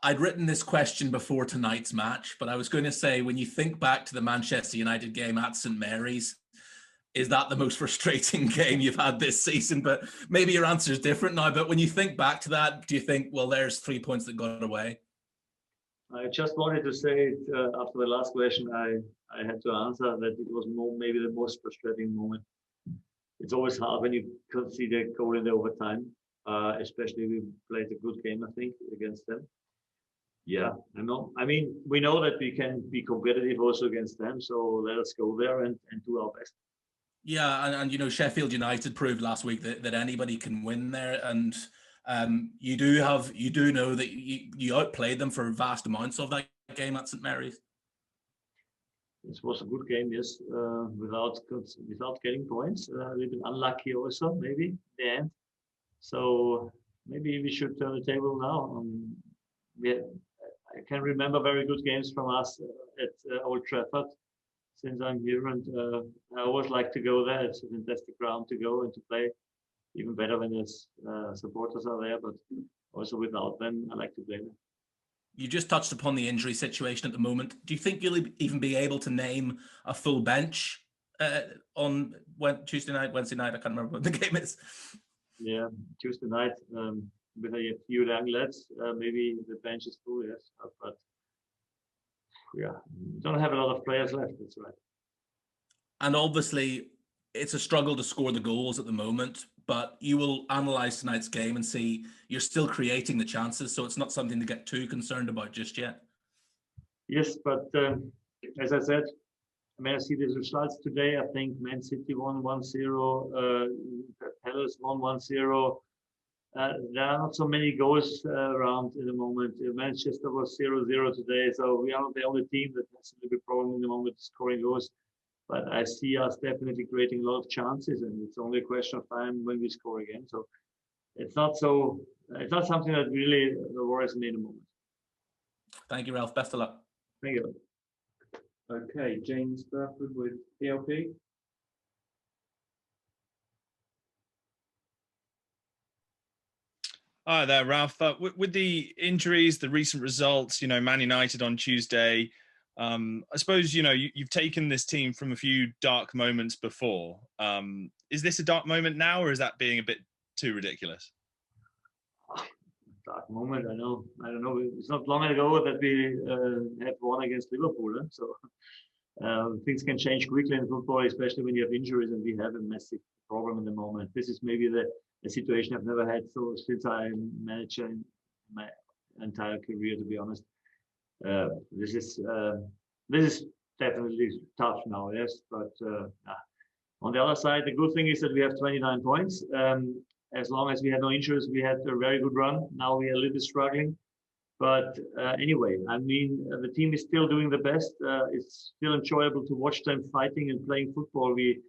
I'd written this question before tonight's match, but I was going to say, when you think back to the Manchester United game at St Mary's, is that the most frustrating game you've had this season? But maybe your answer is different now. But when you think back to that, do you think, well, there's 3 points that got away? I just wanted to say after the last question, I had to answer that it was maybe the most frustrating moment. It's always hard when you concede a goal in the overtime, especially we played a good game, I think, against them. Yeah, I know. I mean, we know that we can be competitive also against them, so let us go there and do our best. Yeah, and you know, Sheffield United proved last week that anybody can win there, and you do know that you outplayed them for vast amounts of that game at St Mary's. This was a good game, yes. Without getting points, a little bit unlucky also, maybe in the end. So maybe we should turn the table now. I can remember very good games from us at Old Trafford since I'm here, and I always like to go there. It's a fantastic ground to go and to play. Even better when there's supporters are there, but also without them, I like to play there. You just touched upon the injury situation at the moment. Do you think you'll even be able to name a full bench on Tuesday night, Wednesday night? I can't remember what the game is. Yeah, Tuesday night with a few young lads. Maybe the bench is full, yes. But yeah, don't have a lot of players left. That's right. And obviously, it's a struggle to score the goals at the moment, but you will analyse tonight's game and see you're still creating the chances, so it's not something to get too concerned about just yet. Yes, but as I said, when I see the results today, I think Man City won 1-0, Palace won 1-0. There are not so many goals around at the moment. Manchester was 0-0 today, so we are not the only team that has a little bit problem in the moment scoring goals. But I see us definitely creating a lot of chances, and it's only a question of time when we score again. So it's not something that really worries me in the moment. Thank you, Ralph. Best of luck. Thank you. Okay, James Burford with PLP. Hi there, Ralph. With the injuries, the recent results, you know, Man United on Tuesday, I suppose, you know, you've taken this team from a few dark moments before. Is this a dark moment now, or is that being a bit too ridiculous? Dark moment, I don't know. It's not long ago that we had won against Liverpool, so things can change quickly in football, especially when you have injuries, and we have a massive problem in the moment. This is maybe the situation I've never had since I'm manager in my entire career, to be honest. This is definitely tough now, yes. But on the other side, the good thing is that we have 29 points. As long as we had no injuries, we had a very good run. Now we are a little bit struggling. But anyway, I mean, the team is still doing the best. It's still enjoyable to watch them fighting and playing football. We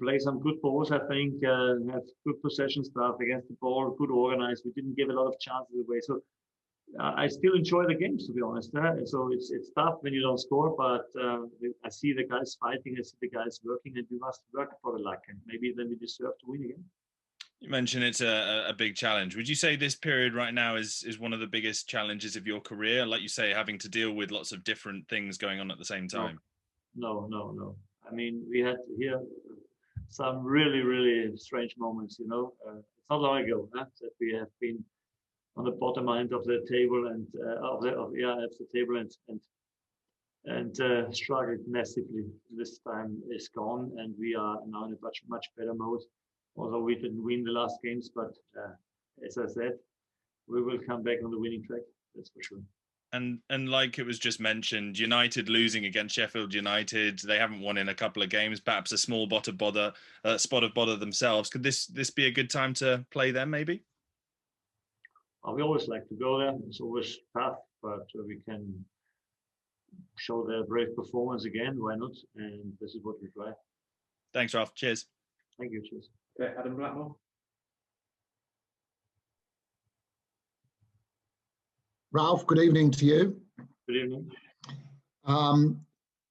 play some good balls, I think, have good possession stuff against the ball, good organized. We didn't give a lot of chances away. So I still enjoy the games, to be honest. So it's tough when you don't score, but I see the guys fighting, I see the guys working, and we must work for the luck. And maybe then we deserve to win again. You mentioned it's a big challenge. Would you say this period right now is one of the biggest challenges of your career? Like you say, having to deal with lots of different things going on at the same time. No. I mean, we had here some really, really strange moments, you know. It's not long ago that we have been on the bottom end of the table and of the table and struggled massively. This time is gone, and we are now in a much better mode. Although we didn't win the last games, but as I said, we will come back on the winning track. That's for sure. And like it was just mentioned, United losing against Sheffield United, they haven't won in a couple of games. Perhaps a small spot of bother themselves. Could this be a good time to play them? Maybe. We always like to go there. It's always tough, but we can show their brave performance again. Why not? And this is what we try. Thanks, Ralph. Cheers. Thank you. Cheers. Okay, Adam Blackmore. Ralph, good evening to you. Good evening.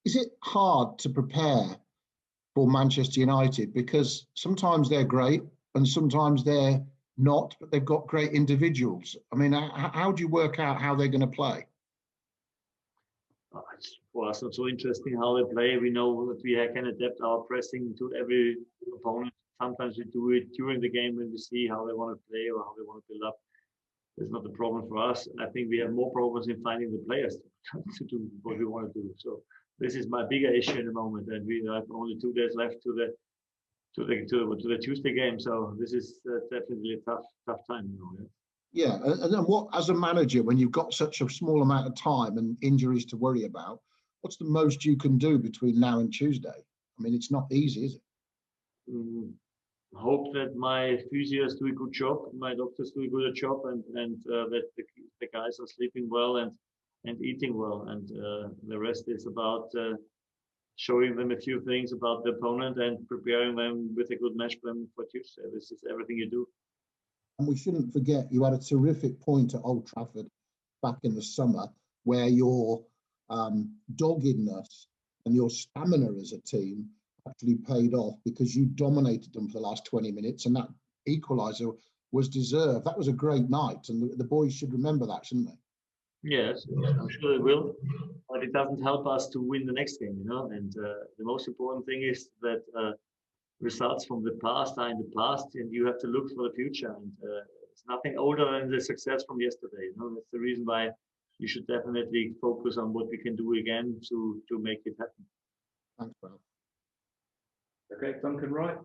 Is it hard to prepare for Manchester United? Because sometimes they're great and sometimes they're not, but they've got great individuals. I mean, how do you work out how they're going to play? It's for us not so interesting how they play. We know that we can adapt our pressing to every opponent. Sometimes we do it during the game when we see how they want to play or how they want to build up. It's not a problem for us. I think we have more problems in finding the players to do what we want to do. So this is my bigger issue in the moment, and we have only 2 days left to the Tuesday game. So this is definitely a tough time. Yeah, and then what, as a manager, when you've got such a small amount of time and injuries to worry about, what's the most you can do between now and Tuesday? I mean, it's not easy, is it? Hope that my physios do a good job, my doctors do a good job, and that the guys are sleeping well and eating well, and the rest is about showing them a few things about the opponent and preparing them with a good match plan for Tuesday. This is everything you do. And we shouldn't forget you had a terrific point at Old Trafford back in the summer where your doggedness and your stamina as a team actually paid off because you dominated them for the last 20 minutes, and that equaliser was deserved. That was a great night, and the boys should remember that, shouldn't they? Yes, I'm sure they will, but it doesn't help us to win the next game, and the most important thing is that results from the past are in the past, and you have to look for the future, and it's nothing older than the success from yesterday. That's the reason why you should definitely focus on what we can do again to make it happen. Thanks, Ralph. Okay, Duncan Wright.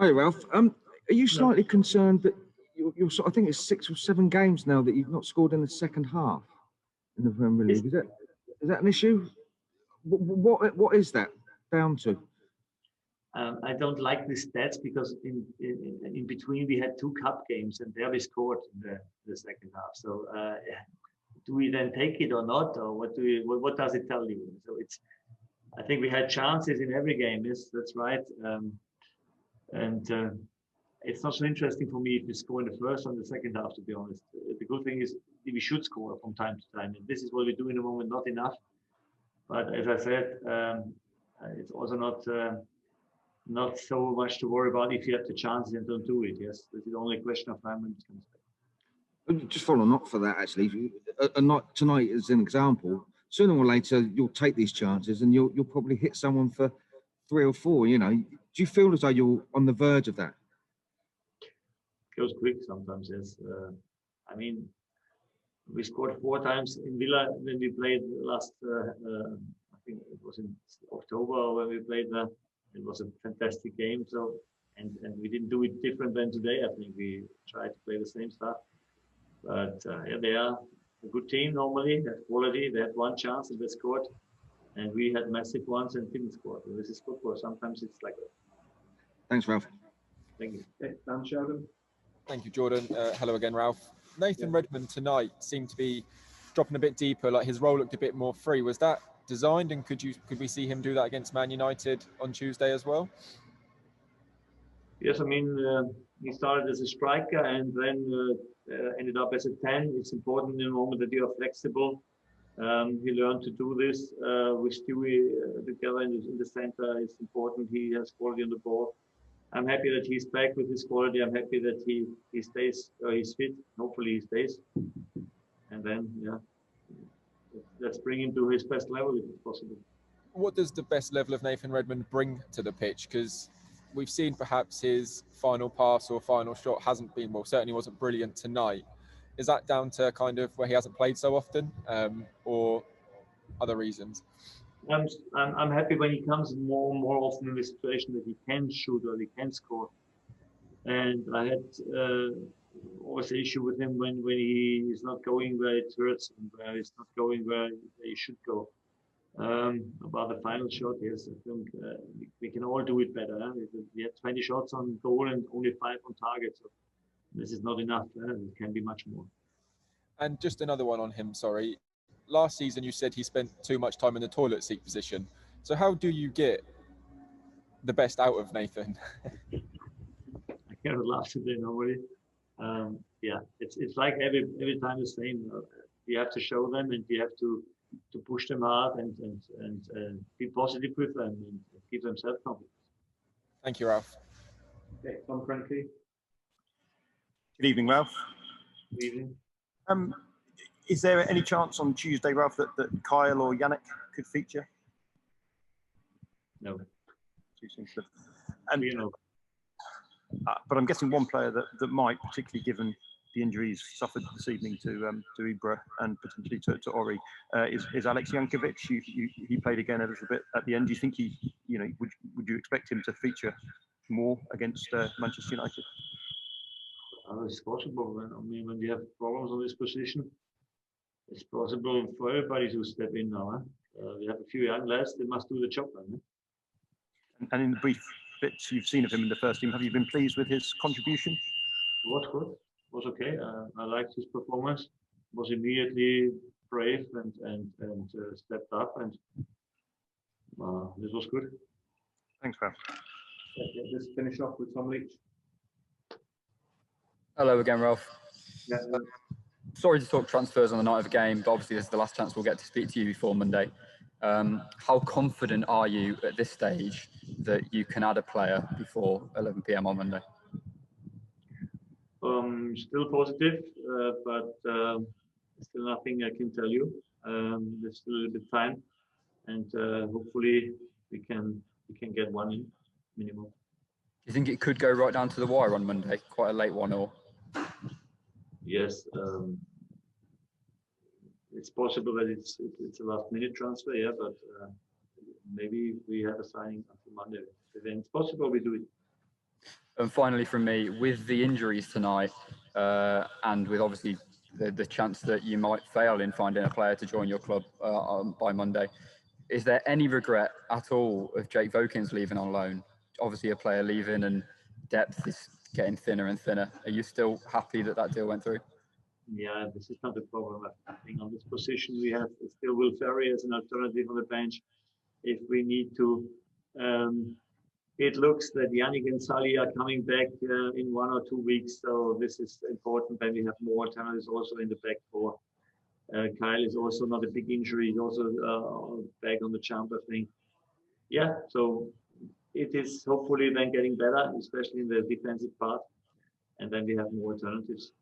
Hi, Ralph. Are you slightly concerned that you're I think it's 6 or 7 games now that you've not scored in the second half in the Premier League? Is that an issue? What is that down to? I don't like the stats because in between we had 2 cup games and there we scored in the second half. So do we then take it or not, or what does it tell you? So I think we had chances in every game. Yes, that's right. It's not so interesting for me if we score in the first or the second half, to be honest. The good thing is we should score from time to time, and this is what we do in the moment. Not enough, but as I said, it's also not so much to worry about if you have the chances and don't do it. Yes, this is only a question of time when it comes back. Just following up for that, actually, tonight as an example, sooner or later you'll take these chances and you'll probably hit someone for 3 or 4. Do you feel as though you're on the verge of that? It goes quick sometimes. Yes, I mean, we scored 4 times in Villa when we played last. I think it was in October when we played there. It was a fantastic game. So, and we didn't do it different than today. I think we tried to play the same stuff. But they are a good team normally. They have quality. They had 1 chance and they scored, and we had massive ones and didn't score. So this is football. Sometimes it's like that. Thanks, Ralph. Thank you. Okay, Dan Sheldon. Thank you, Jordan. Hello again, Ralph. Nathan Redmond tonight seemed to be dropping a bit deeper. Like his role looked a bit more free. Was that designed, and could we see him do that against Man United on Tuesday as well? Yes, I mean he started as a striker and then ended up as a 10. It's important in the moment that you are flexible. He learned to do this with Stewie together in the center. It's important. He has quality on the ball. I'm happy that he's back with his quality. I'm happy that he stays, he's fit. Hopefully he stays. And then, let's bring him to his best level if it's possible. What does the best level of Nathan Redmond bring to the pitch? Because we've seen perhaps his final pass or final shot hasn't been, well, certainly wasn't brilliant tonight. Is that down to kind of where he hasn't played so often, or other reasons? I'm happy when he comes more often in the situation that he can shoot or he can score. And I had always an issue with him when he is not going where it hurts and where he's not going where he should go. About the final shot, yes, I think we can all do it better. Huh? We had 20 shots on goal and only 5 on target. So this is not enough. It can be much more. And just another one on him, sorry. Last season, you said he spent too much time in the toilet seat position. So how do you get the best out of Nathan? I cannot laugh today, nobody. It's like every time the same. You have to show them, and you have to push them hard and be positive with them and give them self-confidence. Thank you, Ralph. Okay, Tom Cranky. Good evening, Ralph. Good evening. Is there any chance on Tuesday, Ralph, that Kyle or Yannick could feature? No. Too soon. And You know. but I'm guessing one player that might, particularly given the injuries suffered this evening to Ibra and potentially to Ori, is Alex Jankovic. He played again a little bit at the end. Do you think would you expect him to feature more against Manchester United? It's possible. I mean, when we have problems on this position, it's possible for everybody to step in now. We have a few young lads; they must do the job. And in the brief bits you've seen of him in the first team, have you been pleased with his contribution? It was good. It was okay. I liked his performance. Was immediately brave and stepped up, and this was good. Thanks, Ralph. Okay, let's finish off with Tom Leach. Hello again, Ralph. Yeah. Sorry to talk transfers on the night of a game, but obviously this is the last chance we'll get to speak to you before Monday. How confident are you at this stage that you can add a player before 11 p.m. on Monday? Still positive, but still nothing I can tell you. There's still a little bit of time, and hopefully we can get one in minimum. Do you think it could go right down to the wire on Monday? Quite a late one, or? Yes, it's possible that it's a last-minute transfer, yeah, but maybe we have a signing until Monday. Then it's possible we do it. And finally, from me, with the injuries tonight, and with obviously the chance that you might fail in finding a player to join your club by Monday, is there any regret at all of Jake Vokins leaving on loan? Obviously, a player leaving and depth is getting thinner and thinner. Are you still happy that deal went through? Yeah, this is not a problem. I think on this position we have still Will Ferry as an alternative on the bench. If we need to, it looks that Yannick and Sally are coming back in 1 or 2 weeks. So this is important. Then we have more alternatives also in the back four. Kyle is also not a big injury. He's also back on the jump, I think. Yeah, so it is hopefully then getting better, especially in the defensive part. And then we have more alternatives.